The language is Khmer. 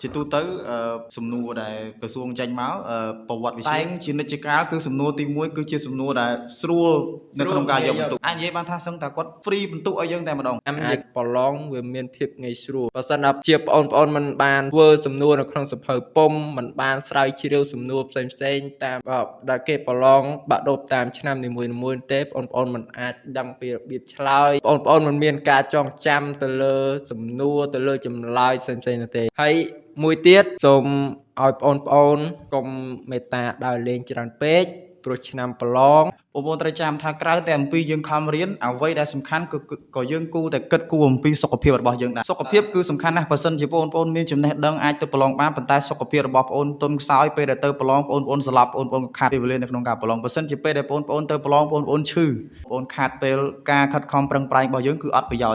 ជាទូទៅសំណួរដែលក្រសួងចេញមកប្រវត្តិវិទ្យាជានិច្ចកាលគឺសំណួរទី1គឺជាសំណួរដែលស្រួលនៅក្នុងការយកបន្ទុកអាចនិយាយបានថាសឹងតែគាត់ free បន្ទុកឲ្យយើងតែម្ដងអាចប្រឡងវាមានភាពងាយស្រួលបើសិនជាបងប្អូនមិនបានធ្វើសំណួរនៅក្នុងសភៅពុំមិនបានស្រាវជ្រាវសំណួរផ្សេងតាមដែលគេប្រឡងបាក់ឌុបតាមឆ្នាំនីមួយៗទេបងប្អូនមិនអាចដឹងពីរបៀបឆ្លើយបងប្អូនមិនមានការចងចាំទៅលើសំណួរទៅលើចម្លើយផ្សេងនោះទេហើយមួយទៀតសូមឲ្យបងប្អូនកុំមេត្តាដើរលេងច្រើនពេកព្រោះឆ្នាំប្រឡងបងប្អូនត្រូវចាំថាក្រៅតែអំពីយើងខំរៀនអ្វីដែលសំខាន់គឺក៏យើងគួរតែគិតគូរអំពីសុខភាពរបស់យើងដែរសុខភាពគឺសំខាន់ណាស់បើសិនជាបងប្អូនមានចំណេះដឹងអាចទៅប្រឡងបានប៉ុន្តែសុខភាពរបស់បងប្អូនទុនខ្សោយពេលដែលទៅប្រឡងបងប្អូនស្លាប់បងប្អូនខាតពេលវេលានៅក្នុងការប្រឡងបើសិនជាពេលដែលបងប្អូនទៅប្រឡងបងប្អូនឈឺបងប្អូនខាតពេលការខិតខំប្រឹងប្រែងរបស់យើងគឺអត់ប្រយោជន៍